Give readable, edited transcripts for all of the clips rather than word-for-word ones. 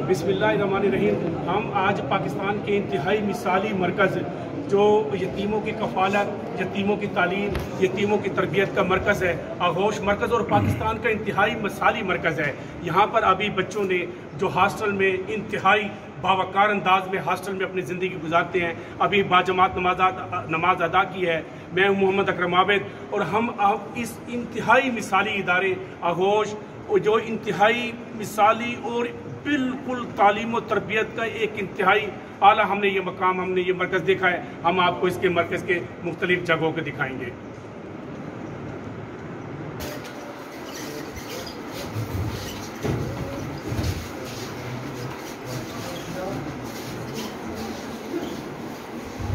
बिस्मिल्लाहिर्रहमानिर्रहीम। हम आज पाकिस्तान के इंतहाई मिसाली मरकज़ जो यतीमों की कफ़ालत, यतीमों की तालीम, यतीमों की तरबियत का मरकज़ है, आगोश मरकज़, और पाकिस्तान का इंतहाई मिसाली मरकज़ है। यहाँ पर अभी बच्चों ने जो हॉस्टल में इंतहाई बावकार अंदाज में हॉस्टल में अपनी ज़िंदगी गुजारते हैं, अभी बाजमात नमाज अदा की है। मैं मोहम्मद अकरम आबिद, और हम इस इंतहाई मिसाली इदारे आगोश जो इंतहाई मिसाली और बिल्कुल तालीम और तरबियत का एक इंतहाई आला हमने ये मकाम, हमने ये मरकज़ देखा है। हम आपको इसके मरकज़ के मुख्तलिफ जगहों को दिखाएंगे।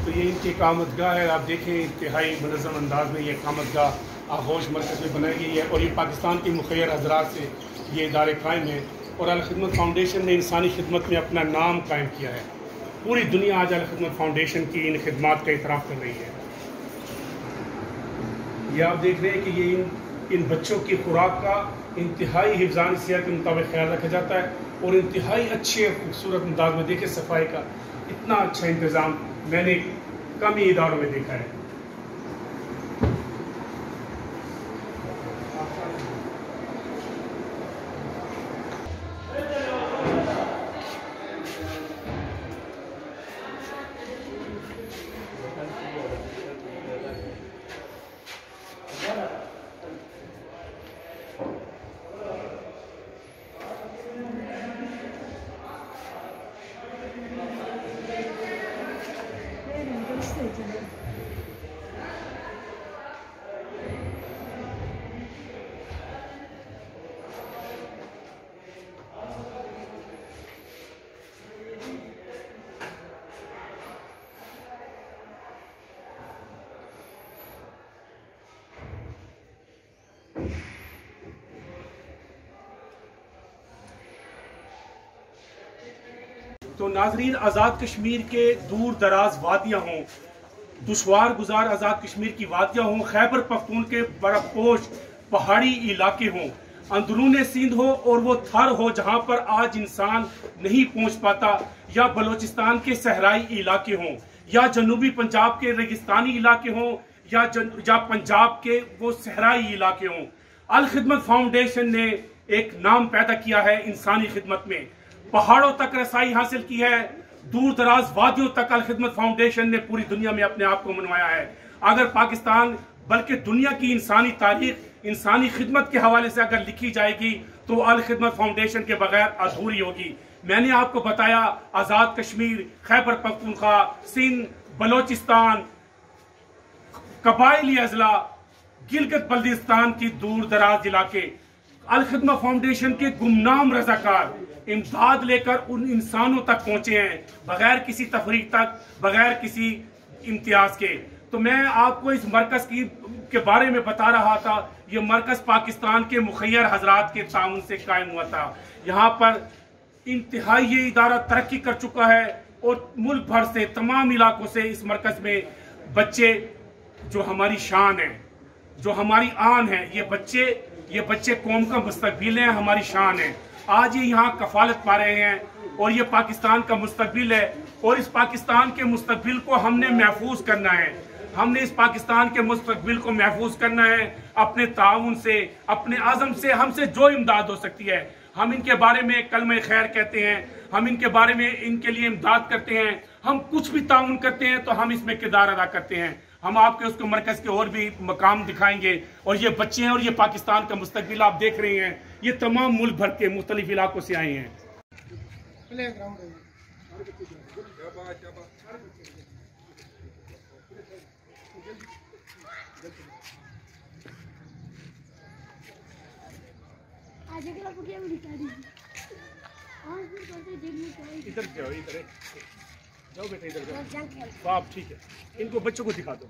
तो ये इनकी इकामतगाह है, आप देखें इंतहाई मुनज़्ज़म अंदाज में ये इकामतगाह आगोश मरकज़ में बनाई गई है। और ये पाकिस्तान के मुखैर हज़रात से ये इदारे कायम है, और अल खिदमत फाउंडेशन ने इंसानी खिदमत में अपना नाम कायम किया है। पूरी दुनिया आज अल खिदमत फाउंडेशन की इन खिदमात का इतराफ़ कर रही है। ये आप देख रहे हैं कि ये इन बच्चों की खुराक का इंतहाई हिफ्ज़ान सेहत के मुताबिक ख्याल रखा जाता है, और इंतहाई अच्छे खूबसूरत अंदाज में देखे सफाई का इतना अच्छा इंतज़ाम मैंने कम ही इदारों में देखा है। तो नाजरीन, आज़ाद कश्मीर के दूर दराज वादियाँ हों, दुश्वार गुजार आज़ाद कश्मीर की वादियाँ हों, खैबर पख्तून के बर्फपोश पहाड़ी इलाके हों, अंदरून सिंध हो और वो थर हो जहाँ पर आज इंसान नहीं पहुँच पाता, या बलोचिस्तान के सहराई इलाके हों, या जनूबी पंजाब के रेगिस्तानी इलाके हों, या पंजाब के वो सहराई इलाके हों, अल खिदमत फाउंडेशन ने एक नाम पैदा किया है इंसानी खिदमत में। पहाड़ों तक रसाई हासिल की है, दूर दराज वादियों तक अल खिदमत फाउंडेशन ने पूरी दुनिया में अपने आप को मनवाया है। अगर पाकिस्तान बल्कि दुनिया की इंसानी तारीख इंसानी खिदमत के हवाले से अगर लिखी जाएगी तो अल खिदमत फाउंडेशन के बगैर अधूरी होगी। मैंने आपको बताया आज़ाद कश्मीर, खैबर पख्तूनख्वा, सिंध, बलोचिस्तान, कबायली अजला, गिलगित बल्तिस्तान की दूर दराज इलाके, अल खिदमत फाउंडेशन के गुमनाम रज़ाकार इमदाद लेकर उन इंसानों तक पहुंचे हैं, बगैर किसी तफरीक तक, बगैर किसी इम्तियाज के। तो मैं आपको इस मरकज के बारे में बता रहा था। ये मरकज पाकिस्तान के मुखैर हजरात के ताउन से कायम हुआ था। यहाँ पर इंतहाई ये इदारा तरक्की कर चुका है, और मुल्क भर से तमाम इलाकों से इस मरकज में बच्चे जो हमारी शान है, जो हमारी आन है, ये बच्चे कौम का मुस्तकबिल है, हमारी शान है। आज ये यहाँ कफालत पा रहे हैं, और ये पाकिस्तान का मुस्तकबिल है, और इस पाकिस्तान के मुस्तकबिल को हमने महफूज करना है। हमने इस पाकिस्तान के मुस्तकबिल को महफूज करना है अपने ताउन से, अपने आज़म से। हमसे जो इमदाद हो सकती है, हम इनके बारे में कलमे खैर कहते हैं, हम इनके बारे में इनके लिए इमदाद करते हैं, हम कुछ भी ताउन करते हैं तो हम इसमें किरदार अदा करते हैं। हम आपके उसको मरकज़ के और भी मकाम दिखाएंगे, और ये बच्चे हैं और ये पाकिस्तान का मुस्तकबिल आप देख रहे हैं। ये तमाम मुल्क भर के मुख्तलिफ इलाकों से आए हैं। इधर जाओ, इधर जाओ बेटा, इधर जाओ। आप ठीक है, इनको बच्चों को दिखा दो।